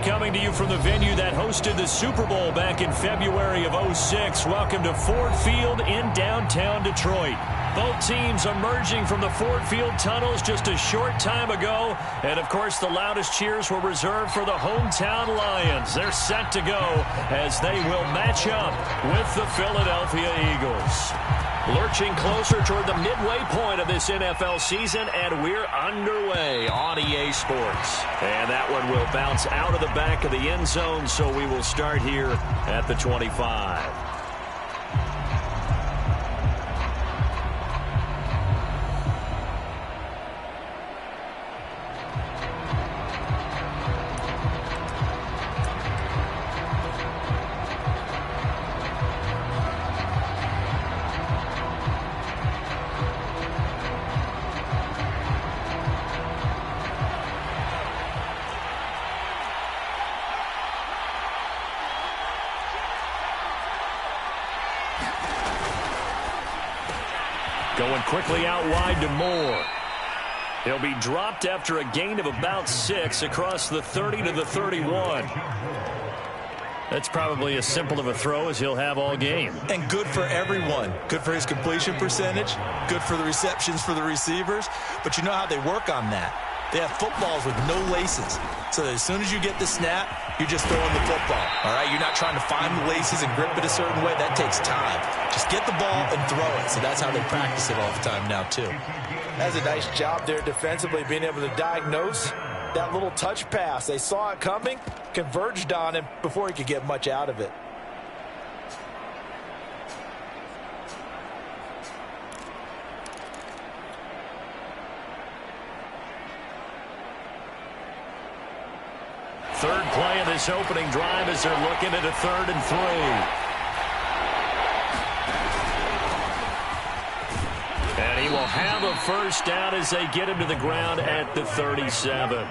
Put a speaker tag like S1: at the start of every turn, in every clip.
S1: coming to you from the venue that hosted the Super Bowl back in February of '06. Welcome to Ford Field in downtown Detroit. Both teams emerging from the Ford Field tunnels just a short time ago. And, of course, the loudest cheers were reserved for the hometown Lions. They're set to go as they will match up with the Philadelphia Eagles. Lurching closer toward the midway point of this NFL season, and we're underway on EA Sports. And that one will bounce out of the back of the end zone, so we will start here at the 25. Going quickly out wide to Moore. He'll be dropped after a gain of about 6 across the 30 to the 31. That's probably as simple of a throw as he'll have all game.
S2: And good for everyone. Good for his completion percentage. Good for the receptions for the receivers. But you know how they work on that. They have footballs with no laces. So that as soon as you get the snap, you're just throwing the football. All right? You're not trying to find the laces and grip it a certain way. That takes time. Just get the ball and throw it. So that's how they practice it all the time now, too.
S3: That's a nice job there defensively, being able to diagnose that little touch pass. They saw it coming, converged on him before he could get much out of it.
S1: Third play of this opening drive as they're looking at a 3rd and 3. And he will have a first down as they get him to the ground at the 37.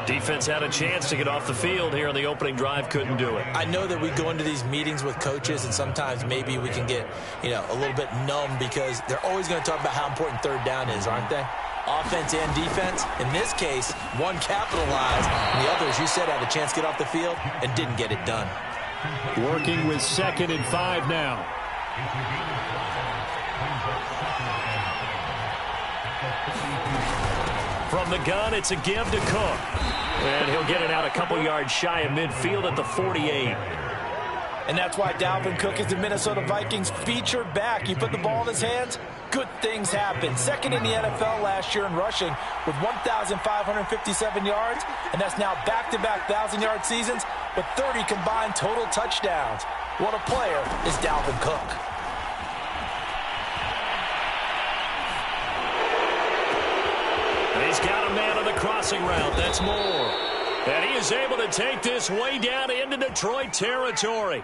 S1: Defense had a chance to get off the field here in the opening drive, couldn't do it.
S2: I know that we go into these meetings with coaches, and sometimes maybe we can get, a little bit numb because they're always going to talk about how important third down is, aren't they? Offense and defense. In this case, one capitalized, and the other, as you said, had a chance to get off the field and didn't get it done.
S1: Working with 2nd and 5 now. From the gun, it's a give to Cook. And he'll get it out a couple yards shy of midfield at the 48.
S3: And that's why Dalvin Cook is the Minnesota Vikings featured back. You put the ball in his hands, good things happen. 2nd in the NFL last year in rushing with 1,557 yards, and that's now back-to-back 1,000-yard seasons with 30 combined total touchdowns. What a player is Dalvin Cook.
S1: And he's got a man on the crossing route. That's Moore. And he is able to take this way down into Detroit territory.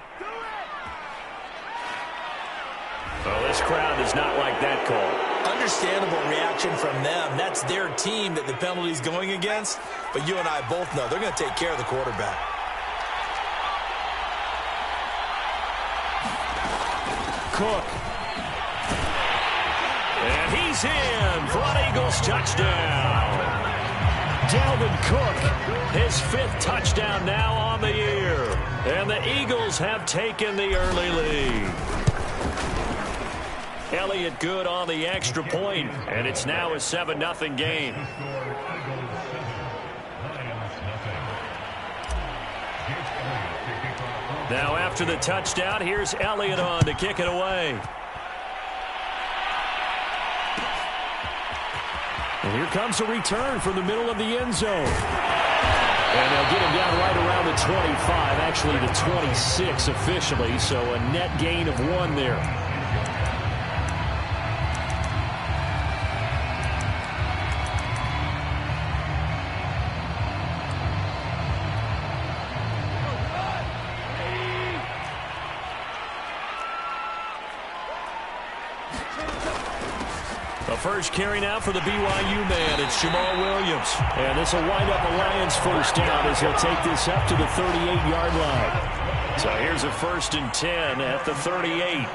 S1: Well, this crowd does not like that call.
S2: Understandable reaction from them. That's their team that the penalty's going against. But you and I both know they're going to take care of the quarterback.
S1: Cook. And he's in for an Eagles touchdown. Dalvin Cook, his 5th touchdown now on the year. And the Eagles have taken the early lead. Elliott good on the extra point, and it's now a 7-0 game. Now after the touchdown, here's Elliott on to kick it away. And here comes a return from the middle of the end zone. And they'll get him down right around the 25, actually the 26 officially, so a net gain of 1 there. First carry now for the BYU man. It's Jamal Williams. And this will wind up a Lions first down as he'll take this up to the 38-yard line. So here's a 1st and 10 at the 38.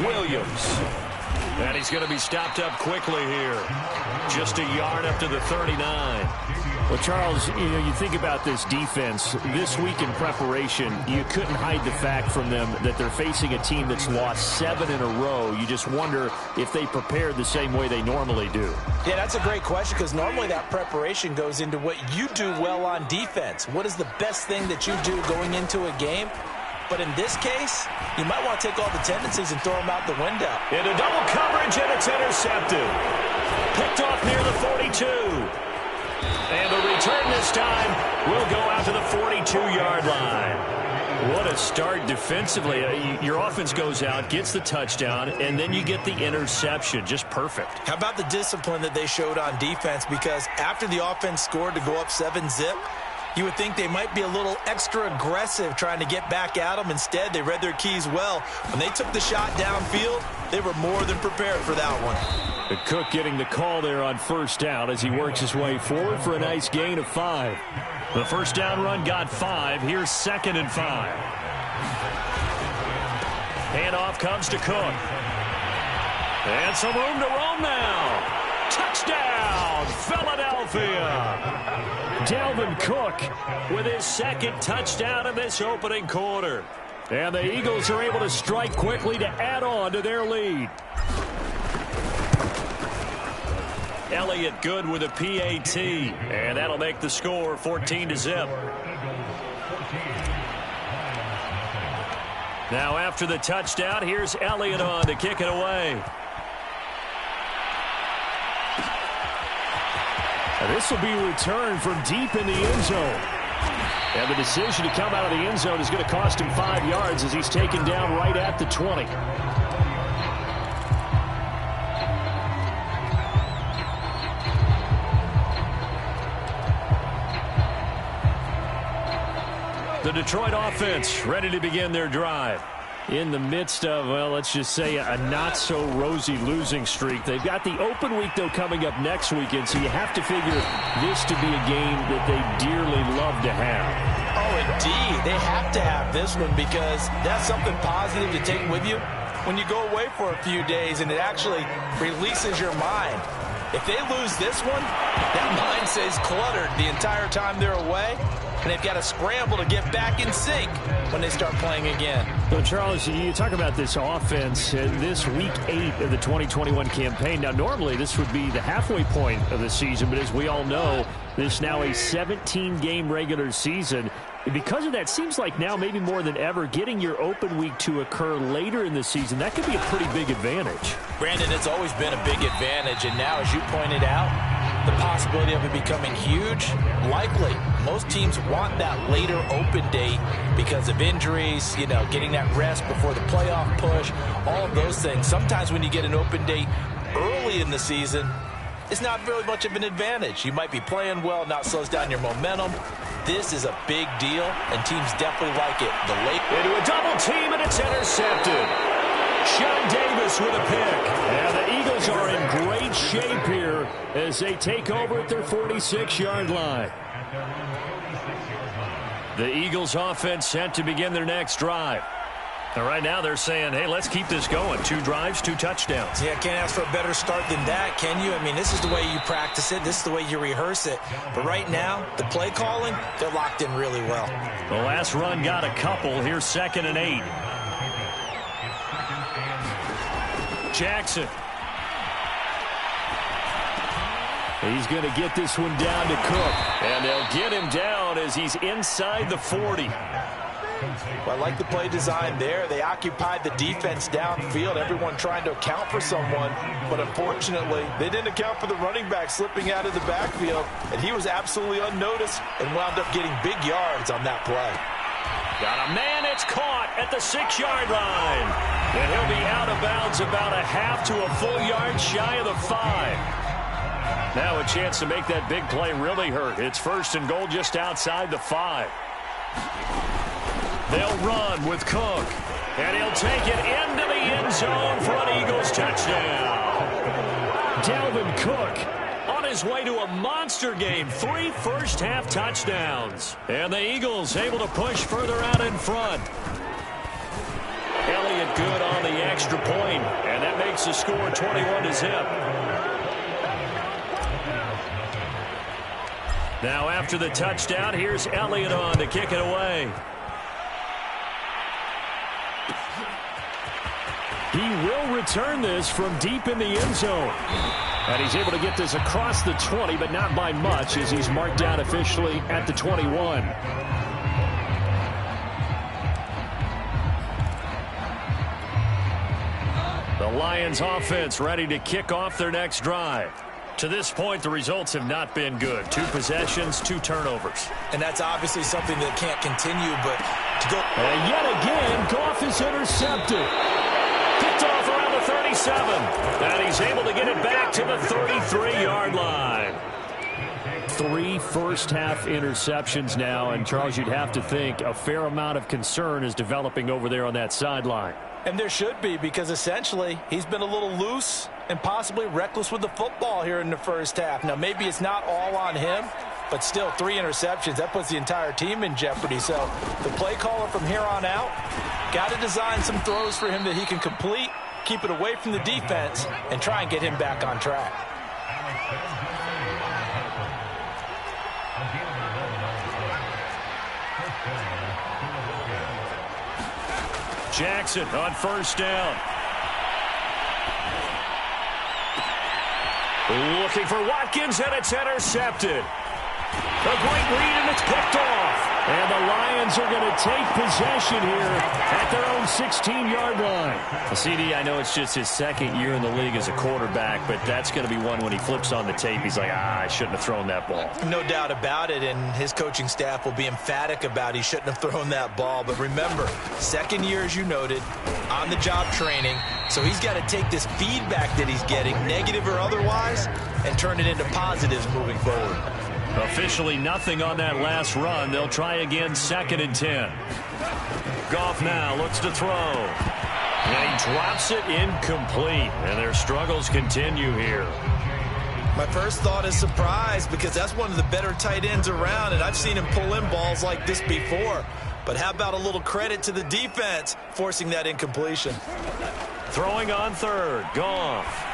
S1: Williams. And he's going to be stopped up quickly here. Just a yard up to the 39. Well, Charles, you think about this defense. This week in preparation, you couldn't hide the fact from them that they're facing a team that's lost 7 in a row. You just wonder if they prepared the same way they normally do.
S3: Yeah, that's a great question, because normally that preparation goes into what you do well on defense. What is the best thing that you do going into a game? But in this case, you might want to take all the tendencies and throw them out the window.
S1: Into double coverage, and it's intercepted. Picked off near the 42. And the return this time will go out to the 42-yard line. What a start defensively. Your offense goes out, gets the touchdown, and then you get the interception. Just perfect.
S2: How about the discipline that they showed on defense? Because after the offense scored to go up 7-zip, you would think they might be a little extra aggressive trying to get back at them. Instead, they read their keys well. When they took the shot downfield, they were more than prepared for that one.
S1: The Cook getting the call there on first down as he works his way forward for a nice gain of 5. The first down run got 5. Here's 2nd and 5. Handoff comes to Cook. And some room to roam now. Touchdown, Philadelphia. Dalvin Cook with his 2nd touchdown in this opening quarter. And the Eagles are able to strike quickly to add on to their lead. Elliott good with a PAT. And that'll make the score 14-0. Now after the touchdown, here's Elliott on to kick it away. This will be returned from deep in the end zone. And the decision to come out of the end zone is going to cost him 5 yards as he's taken down right at the 20. The Detroit offense ready to begin their drive. In the midst of, well, let's just say a not-so-rosy losing streak. They've got the open week, though, coming up next weekend, so you have to figure this to be a game that they dearly love to have.
S3: Oh, indeed. They have to have this one, because that's something positive to take with you when you go away for a few days, and it actually releases your mind. If they lose this one, that mind stays cluttered the entire time they're away, and they've got to scramble to get back in sync when they start playing again.
S1: So, Charles, you talk about this offense this week 8 of the 2021 campaign. Now, normally this would be the halfway point of the season, but as we all know, this is now a 17-game regular season. And because of that, seems like now maybe more than ever, getting your open week to occur later in the season, that could be a pretty big advantage.
S3: Brandon, it's always been a big advantage, and now, as you pointed out, the possibility of it becoming huge, likely. Most teams want that later open date because of injuries, getting that rest before the playoff push, all of those things. Sometimes when you get an open date early in the season, it's not really much of an advantage. You might be playing well, not slows down your momentum. This is a big deal, and teams definitely like it. The late
S1: into a double team, and it's intercepted. Sean Davis with a pick. And the Eagles are in great shape here as they take over at their 46-yard line. The Eagles offense set to begin their next drive. And right now they're saying, hey, let's keep this going. 2 drives, 2 touchdowns.
S2: Yeah, can't ask for a better start than that, can you? I mean, this is the way you practice it. This is the way you rehearse it. But right now, the play calling, they're locked in really well.
S1: The last run got a couple. Here's 2nd and 8. Jackson. He's going to get this one down to Cook. And they'll get him down as he's inside the 40.
S3: Well, I like the play design there. They occupied the defense downfield, everyone trying to account for someone. But unfortunately, they didn't account for the running back slipping out of the backfield. And he was absolutely unnoticed and wound up getting big yards on that play.
S1: Got a man, it's caught at the 6-yard line. And he'll be out of bounds about a half to a full yard shy of the 5. Now a chance to make that big play really hurt. It's 1st and goal just outside the 5. They'll run with Cook. And he'll take it into the end zone for an Eagles touchdown. Dalvin Cook on his way to a monster game. 3 first-half touchdowns. And the Eagles able to push further out in front. Elliott good on the extra point, and that makes the score 21-0. Now after the touchdown, here's Elliott on to kick it away. He will return this from deep in the end zone. And he's able to get this across the 20, but not by much, as he's marked down officially at the 21. The Lions offense ready to kick off their next drive. To this point, the results have not been good. 2 possessions, 2 turnovers.
S2: And that's obviously something that can't continue, but to go...
S1: And yet again, Goff is intercepted. Picked off around the 37. And he's able to get it back to the 33-yard line. 3 first-half interceptions now, and Charles, you'd have to think a fair amount of concern is developing over there on that sideline.
S3: And there should be, because essentially he's been a little loose and possibly reckless with the football here in the first half. Now, maybe it's not all on him, but still 3 interceptions. That puts the entire team in jeopardy. So the play caller from here on out got to design some throws for him that he can complete, keep it away from the defense, and try and get him back on track.
S1: Jackson on first down. Looking for Watkins, and it's intercepted. A great read, and it's picked off. And the Lions are going to take possession here at their own 16-yard line. CD, I know it's just his second year in the league as a quarterback, but that's going to be one when he flips on the tape. He's like, I shouldn't have thrown that ball.
S2: No doubt about it, and his coaching staff will be emphatic about he shouldn't have thrown that ball. But remember, second year, as you noted, on-the-job training. So he's got to take this feedback that he's getting, negative or otherwise, and turn it into positives moving forward.
S1: Officially nothing on that last run. They'll try again, 2nd and 10. Goff now looks to throw. And he drops it incomplete. And their struggles continue here.
S2: My first thought is surprise, because that's one of the better tight ends around, and I've seen him pull in balls like this before. But how about a little credit to the defense forcing that incompletion?
S1: Throwing on 3rd. Goff.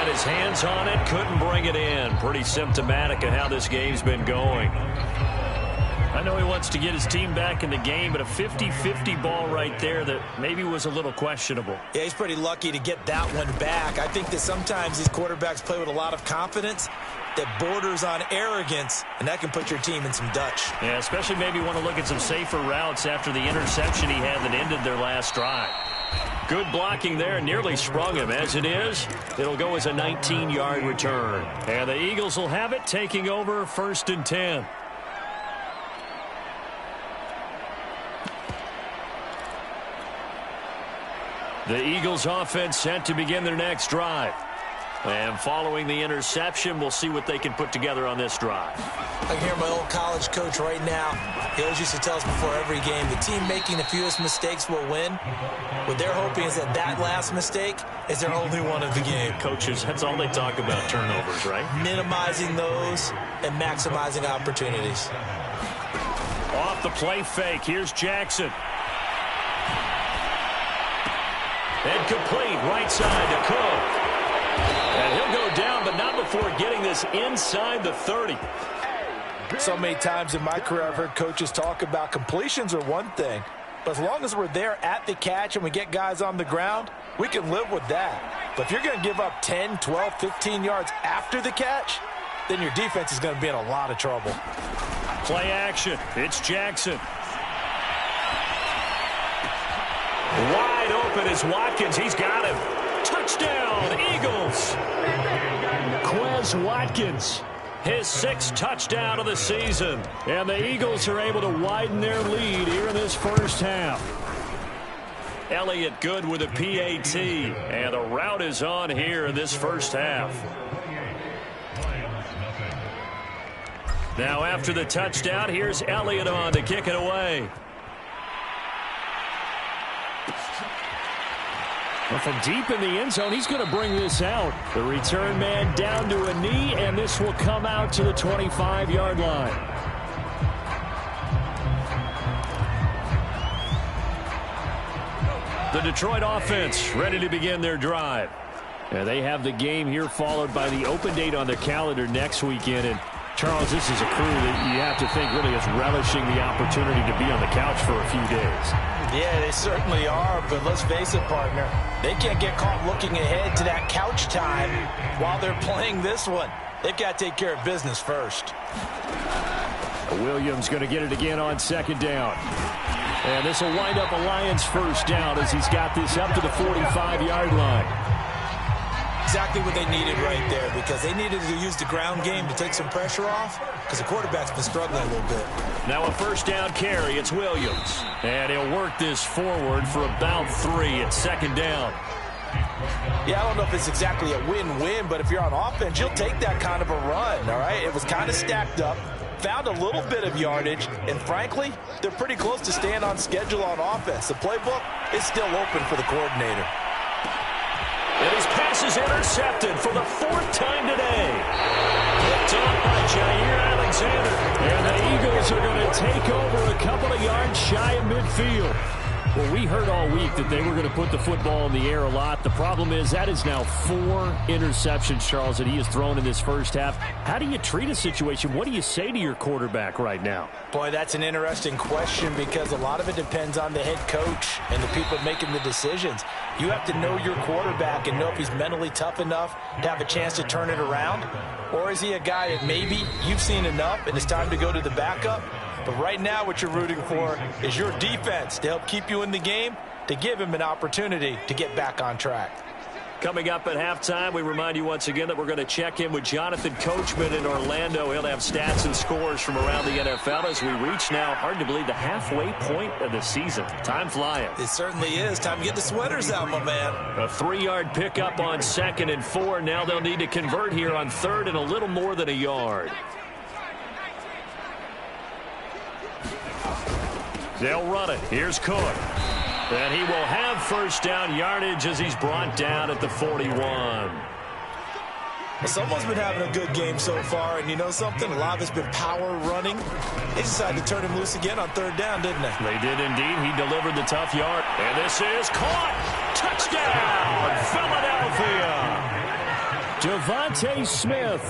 S1: His hands on it, couldn't bring it in. Pretty symptomatic of how this game's been going. I know he wants to get his team back in the game, but a 50-50 ball right there that maybe was a little questionable.
S2: Yeah, he's pretty lucky to get that one back. I think that sometimes these quarterbacks play with a lot of confidence that borders on arrogance, and that can put your team in some Dutch.
S1: Yeah, especially maybe want to look at some safer routes after the interception he had that ended their last drive. Good blocking there, nearly sprung him. As it is, it'll go as a 19-yard return. And the Eagles will have it, taking over 1st and 10. The Eagles offense set to begin their next drive. And following the interception, we'll see what they can put together on this drive.
S2: I can hear my old college coach right now. He always used to tell us before every game, the team making the fewest mistakes will win. What they're hoping is that that last mistake is their only one of the game.
S1: Coaches, that's all they talk about, turnovers, right?
S2: Minimizing those and maximizing opportunities.
S1: Off the play fake, here's Jackson. And complete, right side to Cook. And he'll go down, but not before getting this inside the 30.
S3: So many times in my career I've heard coaches talk about completions are one thing, but as long as we're there at the catch and we get guys on the ground, we can live with that. But if you're going to give up 10, 12, 15 yards after the catch, then your defense is going to be in a lot of trouble.
S1: Play action. It's Jackson. Wide open is Watkins. He's got him. Touchdown, Eagles. Quez Watkins, his 6th touchdown of the season. And the Eagles are able to widen their lead here in this first half. Elliott good with a PAT. And the route is on here in this first half. Now after the touchdown, here's Elliott on to kick it away. Well, from deep in the end zone, he's going to bring this out. The return man down to a knee, and this will come out to the 25-yard line. The Detroit offense ready to begin their drive. Yeah, they have the game here followed by the open date on their calendar next weekend. And Charles, this is a crew that you have to think really is relishing the opportunity to be on the couch for a few days.
S3: Yeah, they certainly are, but let's face it, partner. They can't get caught looking ahead to that couch time while they're playing this one. They've got to take care of business first.
S1: Williams going to get it again on second down. And this will wind up a Lions first down as he's got this up to the 45-yard line.
S2: Exactly what they needed right there, because they needed to use the ground game to take some pressure off, because the quarterback's been struggling a little bit.
S1: Now a first down carry. It's Williams. And he'll work this forward for about 3 at second down.
S3: Yeah, I don't know if it's exactly a win-win, but if you're on offense, you'll take that kind of a run, all right? It was kind of stacked up, found a little bit of yardage, and frankly, they're pretty close to staying on schedule on offense. The playbook is still open for the coordinator.
S1: And his pass is intercepted for the 4th time today. Picked off by Jair Alexander. And the Eagles are going to take over a couple of yards shy of midfield. Well, we heard all week that they were going to put the football in the air a lot. The problem is that is now 4 interceptions, Charles, that he has thrown in this first half. How do you treat a situation? What do you say to your quarterback right now?
S3: Boy, that's an interesting question, because a lot of it depends on the head coach and the people making the decisions. You have to know your quarterback and know if he's mentally tough enough to have a chance to turn it around. Or is he a guy that maybe you've seen enough and it's time to go to the backup? But right now what you're rooting for is your defense to help keep you in the game, to give him an opportunity to get back on track.
S1: Coming up at halftime, we remind you once again that we're going to check in with Jonathan Coachman in Orlando. He'll have stats and scores from around the NFL as we reach now, hard to believe, the halfway point of the season. Time flying.
S2: It certainly is. Time to get the sweaters out, my man.
S1: A 3-yard pickup on 2nd and 4. Now they'll need to convert here on 3rd and a little more than a yard. They'll run it. Here's Cook. And he will have first down yardage as he's brought down at the 41.
S2: Well, someone's been having a good game so far, and you know something? A lot of it's been power running. They decided to turn him loose again on 3rd down, didn't they?
S1: They did indeed. He delivered the tough yard. And this is caught. Touchdown, Philadelphia. Devontae Smith,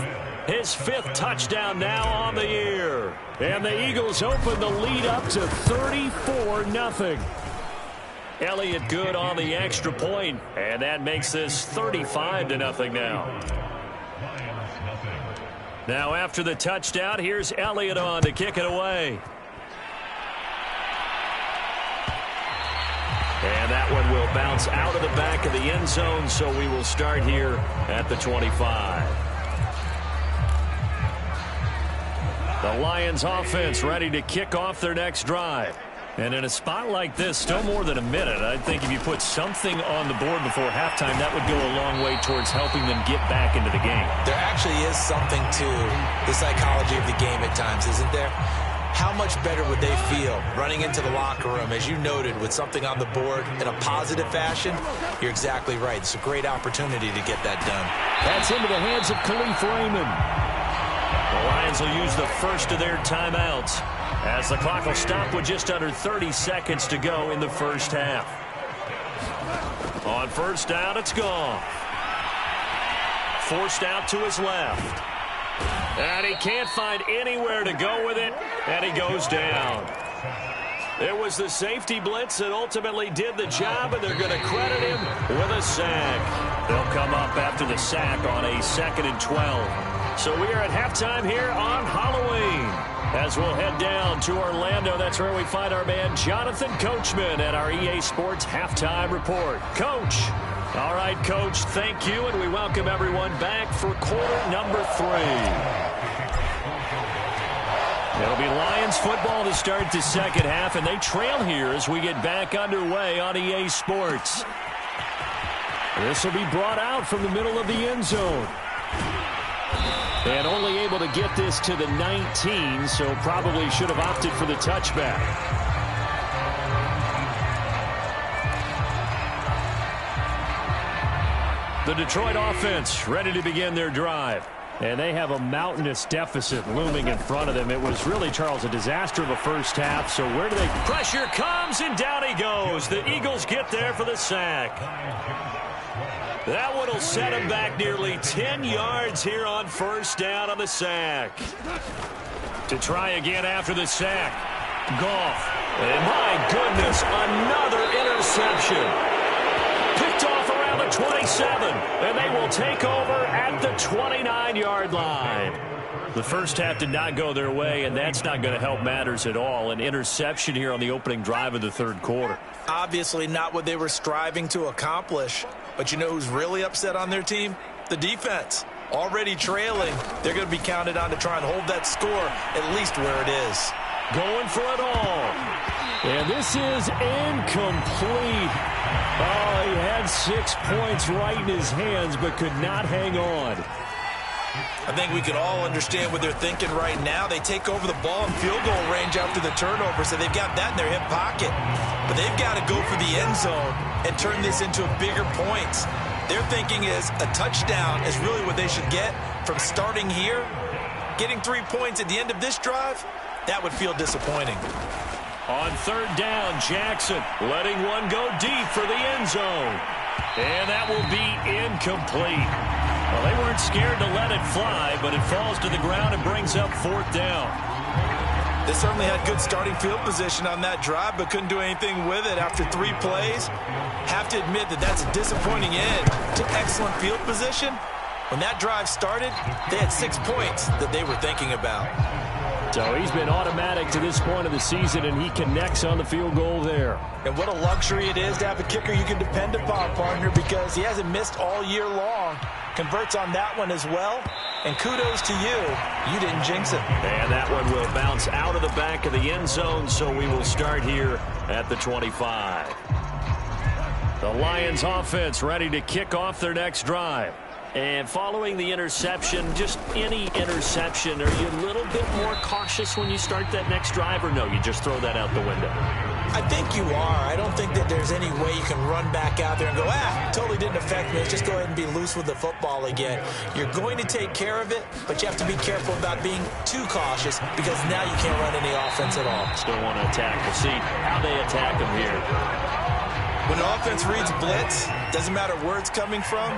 S1: his 5th touchdown now on the year. And the Eagles open the lead up to 34-0. Elliott good on the extra point, and that makes this 35-0 now. Now after the touchdown, here's Elliott on to kick it away. And that one will bounce out of the back of the end zone, so we will start here at the 25. The Lions offense ready to kick off their next drive. And in a spot like this, still more than a minute, I think if you put something on the board before halftime, that would go a long way towards helping them get back into the game.
S2: There actually is something to the psychology of the game at times, isn't there? How much better would they feel running into the locker room, as you noted, with something on the board in a positive fashion? You're exactly right. It's a great opportunity to get that done.
S1: That's into the hands of Khalif Raymond. The Lions will use the first of their timeouts, as the clock will stop with just under 30 seconds to go in the first half. On first down, it's gone. Forced out to his left. And he can't find anywhere to go with it, and he goes down. It was the safety blitz that ultimately did the job, and they're going to credit him with a sack. They'll come up after the sack on a 2nd and 12. So we are at halftime here on Halloween. As we'll head down to Orlando, that's where we find our man Jonathan Coachman at our EA Sports Halftime Report. Coach. All right, Coach, thank you, and we welcome everyone back for quarter number 3. It'll be Lions football to start the second half, and they trail here as we get back underway on EA Sports. This will be brought out from the middle of the end zone. And only able to get this to the 19, so probably should have opted for the touchback. The Detroit offense ready to begin their drive. And they have a mountainous deficit looming in front of them. It was really, Charles, a disaster of a first half. So where do they... Pressure comes, and down he goes. The Eagles get there for the sack. That one will set him back nearly 10 yards here on first down on the sack. To try again after the sack. Goff. And my goodness, another interception. Picked off around the 27, and they will take over at the 29-yard line. The first half did not go their way, and that's not going to help matters at all. An interception here on the opening drive of the third quarter.
S2: Obviously not what they were striving to accomplish. But you know who's really upset on their team? The defense. Already trailing. They're going to be counted on to try and hold that score at least where it is.
S1: Going for it all. And this is incomplete. Oh, he had 6 points right in his hands but could not hang on.
S2: I think we can all understand what they're thinking right now. They take over the ball in field goal range after the turnover, so they've got that in their hip pocket. But they've got to go for the end zone and turn this into a bigger point. Their thinking is a touchdown is really what they should get from starting here. Getting 3 points at the end of this drive, that would feel disappointing.
S1: On third down, Jackson letting one go deep for the end zone. And that will be incomplete. Well, they weren't scared to let it fly, but it falls to the ground and brings up fourth down.
S2: They certainly had good starting field position on that drive, but couldn't do anything with it after 3 plays. Have to admit that that's a disappointing end to excellent field position. When that drive started, they had 6 points that they were thinking about.
S1: So he's been automatic to this point of the season, and he connects on the field goal there.
S2: And what a luxury it is to have a kicker you can depend upon, partner, because he hasn't missed all year long. Converts on that one as well. And kudos to you. You didn't jinx it.
S1: And that one will bounce out of the back of the end zone, so we will start here at the 25. The Lions offense ready to kick off their next drive. And following the interception, just any interception, are you a little bit more cautious when you start that next drive, or no, you just throw that out the window?
S2: I think you are. I don't think that there's any way you can run back out there and go, totally didn't affect me. Let's just go ahead and be loose with the football again. You're going to take care of it, but you have to be careful about being too cautious because now you can't run any offense at all.
S1: Still want to attack. We'll see how they attack them here.
S2: When the offense reads blitz, doesn't matter where it's coming from,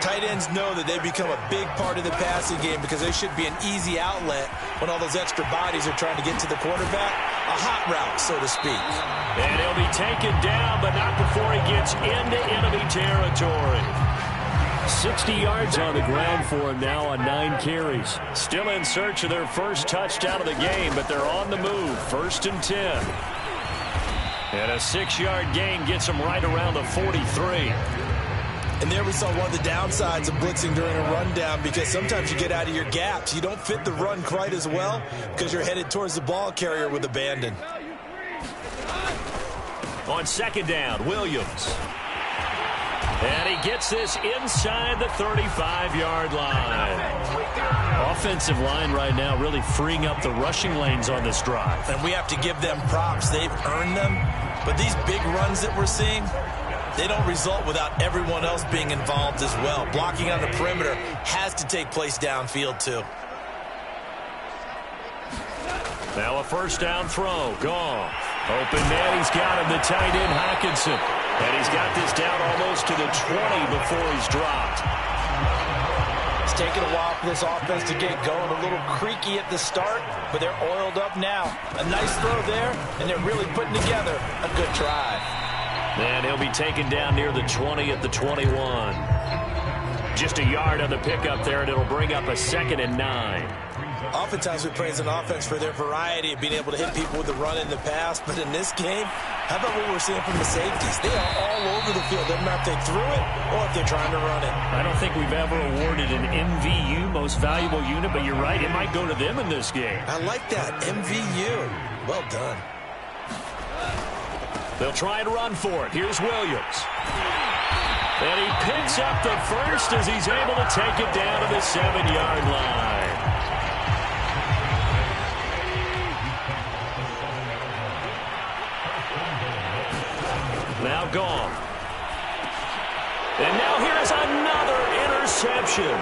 S2: tight ends know that they become a big part of the passing game because they should be an easy outlet when all those extra bodies are trying to get to the quarterback. A hot route, so to speak.
S1: And he'll be taken down, but not before he gets into enemy territory. 60 yards on the ground for him now on 9 carries. Still in search of their first touchdown of the game, but they're on the move. 1st and 10. And a 6-yard gain gets them right around the 43.
S2: And there we saw one of the downsides of blitzing during a rundown because sometimes you get out of your gaps. You don't fit the run quite as well because you're headed towards the ball carrier with abandon.
S1: On 2nd down, Williams. And he gets this inside the 35-yard line. Offensive line right now really freeing up the rushing lanes on this drive.
S2: And we have to give them props. They've earned them. But these big runs that we're seeing, they don't result without everyone else being involved as well. Blocking on the perimeter has to take place downfield too.
S1: Now a 1st down throw. Goff. Open man. He's got him, the tight end, Hockenson. And he's got this down almost to the 20 before he's dropped.
S3: It's taken a while for this offense to get going. A little creaky at the start, but they're oiled up now. A nice throw there, and they're really putting together a good drive.
S1: And he'll be taken down near the 20 at the 21. Just a yard on the pickup there, and it'll bring up a 2nd and 9.
S2: Oftentimes we praise an offense for their variety of being able to hit people with the run in the pass, but in this game, how about what we're seeing from the safeties? They are all over the field. Doesn't matter if they threw it or if they're trying to run it.
S1: I don't think we've ever awarded an MVU, most valuable unit, but you're right, it might go to them in this game.
S2: I like that, MVU. Well done.
S1: They'll try and run for it. Here's Williams. And he picks up the first as he's able to take it down to the 7-yard line. Now gone. And now here's another interception.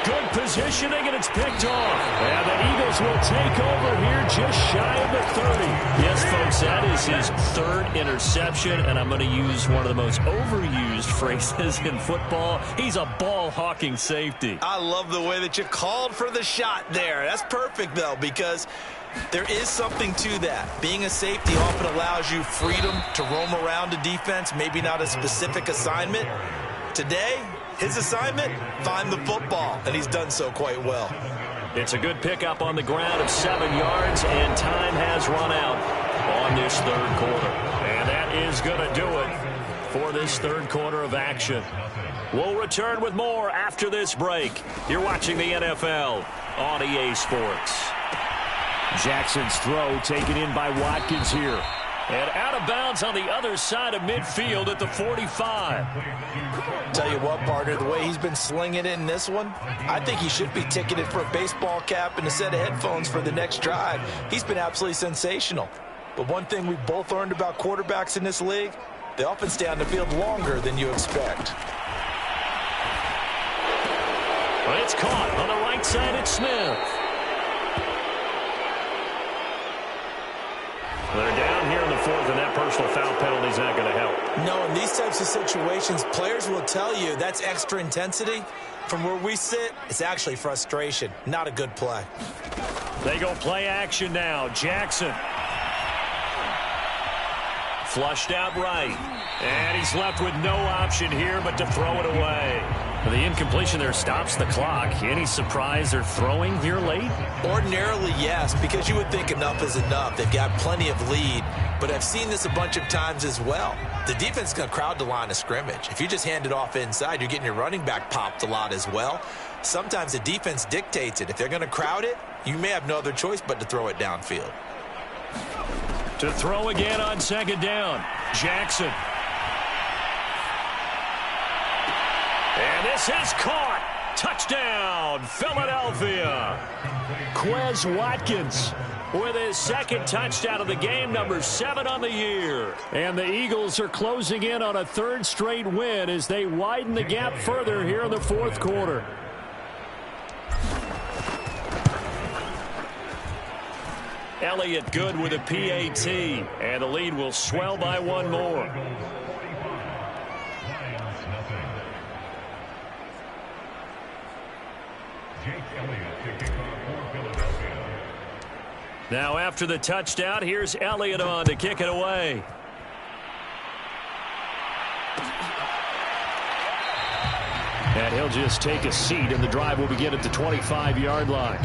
S1: Good positioning, and it's picked off. And the Eagles will take over here just shy of the 30. Yes, folks, that is his third interception, and I'm going to use one of the most overused phrases in football. He's a ball-hawking safety.
S2: I love the way that you called for the shot there. That's perfect, though, because there is something to that. Being a safety often allows you freedom to roam around a defense, maybe not a specific assignment. Today, his assignment, find the football, and he's done so quite well.
S1: It's a good pickup on the ground of 7 yards, and time has run out on this third quarter. And that is going to do it for this third quarter of action. We'll return with more after this break. You're watching the NFL on EA Sports. Jackson's throw taken in by Watkins here. And out of bounds on the other side of midfield at the 45.
S3: Tell you what, partner, the way he's been slinging it in this one, I think he should be ticketed for a baseball cap and a set of headphones for the next drive. He's been absolutely sensational. But one thing we both learned about quarterbacks in this league, they often stay on the field longer than you expect.
S1: But it's caught on the right side at Smith. They're down here in the fourth, and that personal foul penalty is not going to help.
S2: No, in these types of situations, players will tell you that's extra intensity. From where we sit, it's actually frustration. Not a good play.
S1: They go play action now. Jackson. Flushed out right. And he's left with no option here but to throw it away. The incompletion there stops the clock. Any surprise they're throwing here late?
S2: Ordinarily, yes, because you would think enough is enough. They've got plenty of lead, but I've seen this a bunch of times as well. The defense is going to crowd the line of scrimmage. If you just hand it off inside, you're getting your running back popped a lot as well. Sometimes the defense dictates it. If they're going to crowd it, you may have no other choice but to throw it downfield.
S1: To throw again on second down. Jackson. And this is caught. Touchdown, Philadelphia. Quez Watkins with his second touchdown of the game, number 7 on the year. And the Eagles are closing in on a third straight win as they widen the gap further here in the fourth quarter. Elliott good with a PAT, and the lead will swell by one more. Now after the touchdown, here's Elliott on to kick it away. And he'll just take a seat, and the drive will begin at the 25-yard line.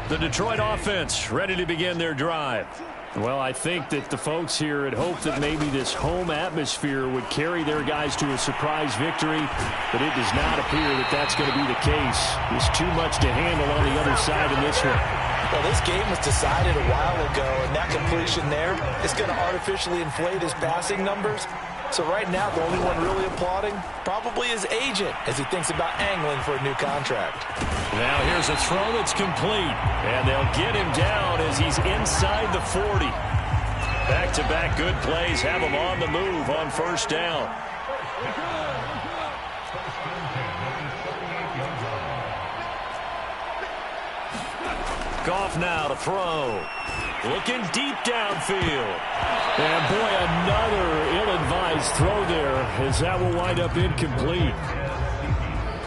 S1: The Detroit offense ready to begin their drive. Well, I think that the folks here had hoped that maybe this home atmosphere would carry their guys to a surprise victory, but it does not appear that that's going to be the case. There's too much to handle on the other side in this one.
S3: Well, this game was decided a while ago, and that completion there is going to artificially inflate his passing numbers. So right now, the only one really applauding probably his agent as he thinks about angling for a new contract.
S1: Now here's a throw that's complete, and they'll get him down as he's inside the 40. Back-to-back good plays have him on the move on first down. Goff now to throw. Looking deep downfield. And boy, another ill-advised throw there as that will wind up incomplete.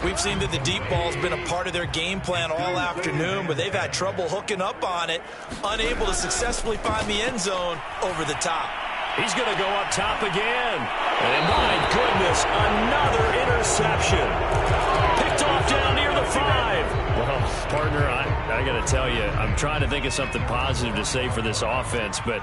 S2: We've seen that the deep ball's been a part of their game plan all afternoon, but they've had trouble hooking up on it, unable to successfully find the end zone over the top.
S1: He's going to go up top again. And my goodness, another interception. Picked off down near the 5. Well, partner, I got to tell you, I'm trying to think of something positive to say for this offense, but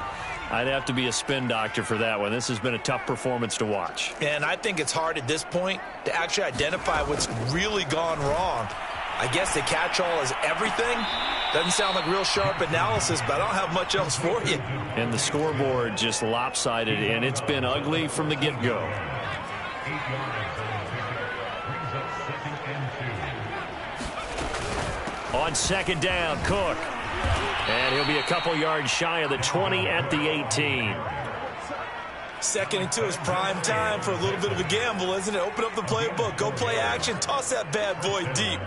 S1: I'd have to be a spin doctor for that one. This has been a tough performance to watch.
S2: And I think it's hard at this point to actually identify what's really gone wrong. I guess the catch-all is everything, Doesn't sound like real sharp analysis, but I don't have much else for you.
S1: And the scoreboard just lopsided, and it's been ugly from the get-go. On second down, Cook. And he'll be a couple yards shy of the 20 at the 18.
S2: Second and 2 is prime time for a little bit of a gamble, isn't it? Open up the playbook, go play action, toss that bad boy deep.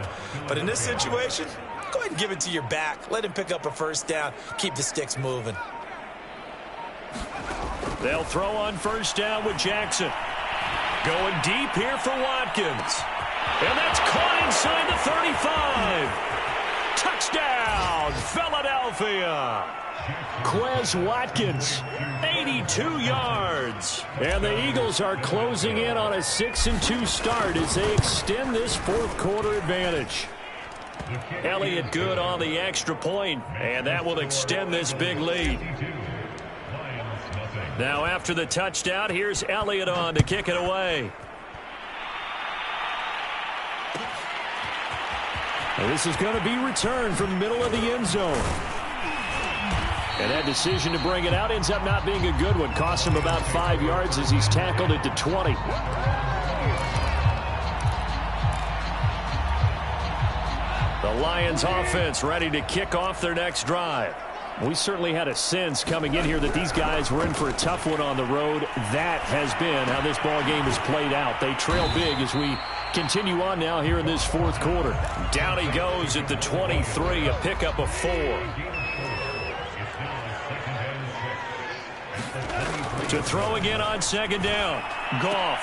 S2: But in this situation, go ahead and give it to your back. Let him pick up a first down. Keep the sticks moving.
S1: They'll throw on first down with Jackson. Going deep here for Watkins. And that's caught inside the 35. Touchdown, Philadelphia. Quez Watkins, 82 yards. And the Eagles are closing in on a 6-2 start as they extend this fourth quarter advantage. Elliott good on the extra point, and that will extend this big lead. Now after the touchdown, here's Elliott on to kick it away. And this is going to be returned from the middle of the end zone. And that decision to bring it out ends up not being a good one. Cost him about 5 yards as he's tackled it to 20. The Lions offense ready to kick off their next drive. We certainly had a sense coming in here that these guys were in for a tough one on the road. That has been how this ball game has played out. They trail big as we continue on now here in this fourth quarter. Down he goes at the 23, a pickup of 4. To throw again on second down. Goff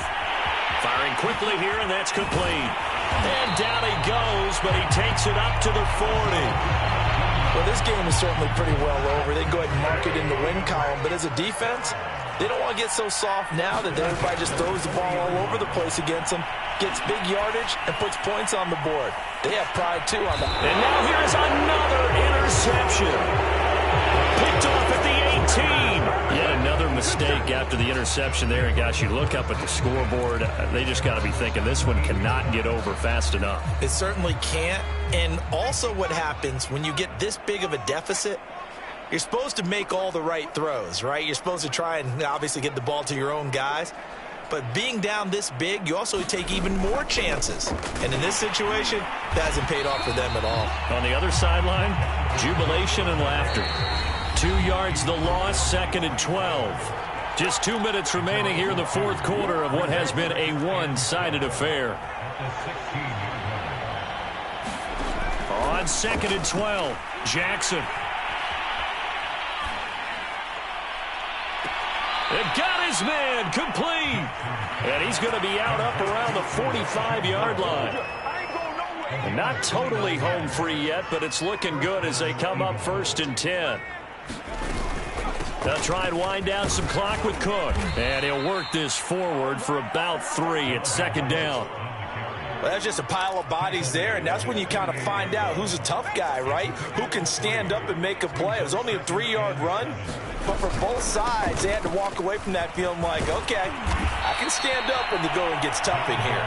S1: firing quickly here, and that's complete. And down he goes, but he takes it up to the 40.
S3: Well, this game is certainly pretty well over. They can go ahead and mark it in the win column, but as a defense, they don't want to get so soft now that everybody just throws the ball all over the place against them, gets big yardage, and puts points on the board. They have pride, too, on that.
S1: And now here's another interception. Picked off at the 18. Yet another mistake after the interception there. And, gosh, you look up at the scoreboard, they just got to be thinking this one cannot get over fast enough.
S2: It certainly can't. And also what happens when you get this big of a deficit, you're supposed to make all the right throws, right? You're supposed to try and obviously get the ball to your own guys. But being down this big, you also take even more chances. And in this situation, that hasn't paid off for them at all.
S1: On the other sideline, jubilation and laughter. 2 yards the loss, second and 12. Just 2 minutes remaining here in the fourth quarter of what has been a one-sided affair. On second and 12, Jackson. It got his man complete. And he's going to be out up around the 45-yard line. And not totally home free yet, but it's looking good as they come up first and 10. They'll try and wind down some clock with Cook. And he'll work this forward for about 3 at second down.
S3: Well, that's just a pile of bodies there, and that's when you kind of find out who's a tough guy, right? Who can stand up and make a play. It was only a 3-yard run, but for both sides, they had to walk away from that feeling like, okay, I can stand up when the going gets tough in here.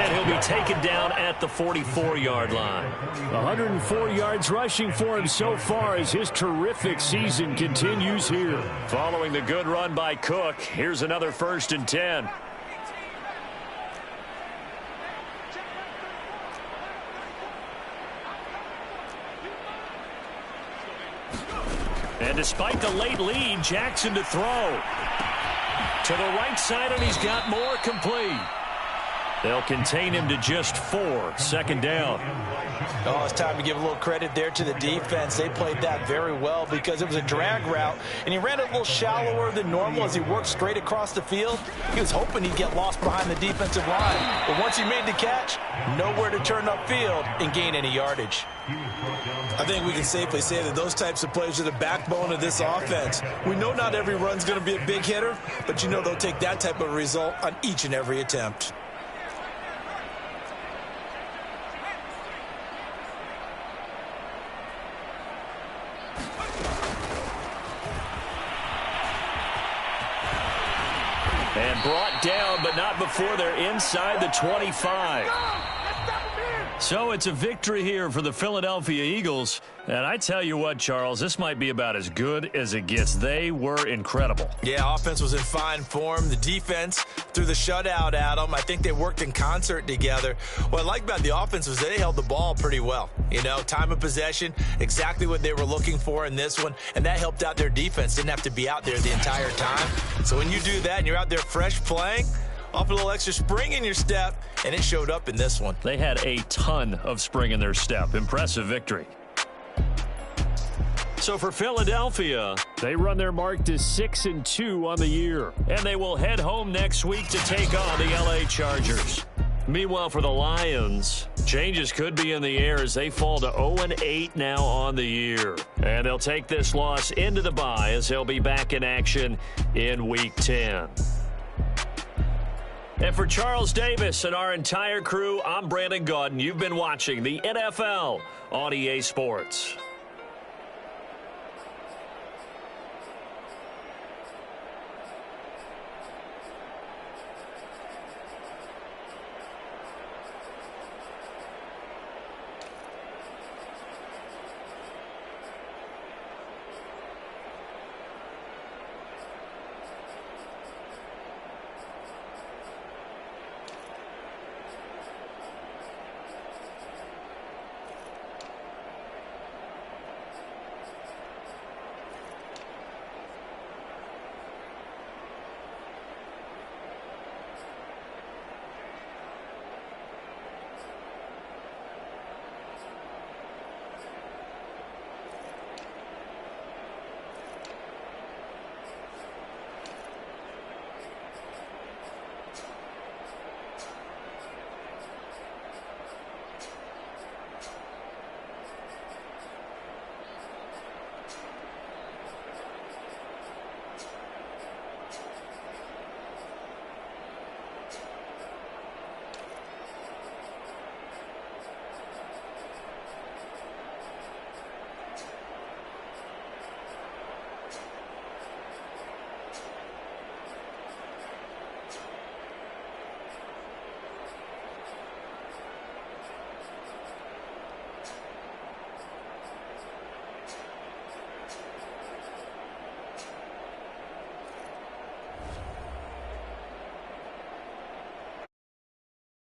S1: And he'll be taken down at the 44-yard line. 104 yards rushing for him so far as his terrific season continues here. Following the good run by Cook, here's another first and 10. And despite the late lead, Jackson to throw. To the right side, and he's got more complete. They'll contain him to just 4, second down.
S3: Oh, it's time to give a little credit there to the defense. They played that very well because it was a drag route, and he ran it a little shallower than normal as he worked straight across the field. He was hoping he'd get lost behind the defensive line. But once he made the catch, nowhere to turn upfield and gain any yardage.
S2: I think we can safely say that those types of plays are the backbone of this offense. We know not every run's going to be a big hitter, but you know they'll take that type of result on each and every attempt. And brought down, but not before they're inside the 25.
S1: So it's a victory here for the Philadelphia Eagles. And I tell you what, Charles, this might be about as good as it gets. They were incredible.
S2: Yeah, offense was in fine form. The defense threw the shutout at them. I think they worked in concert together. What I like about the offense was they held the ball pretty well. You know, time of possession, exactly what they were looking for in this one. And that helped out their defense. Didn't have to be out there the entire time. So when you do that and you're out there fresh playing, off a little extra spring in your step, and it showed up in this one.
S1: They had a ton of spring in their step. Impressive victory. So for Philadelphia, they run their mark to 6-2 on the year. And they will head home next week to take on the LA Chargers. Meanwhile, for the Lions, changes could be in the air as they fall to 0-8 now on the year. And they'll take this loss into the bye as they'll be back in action in Week 10. And for Charles Davis and our entire crew, I'm Brandon Gaudin. You've been watching the NFL on EA Sports.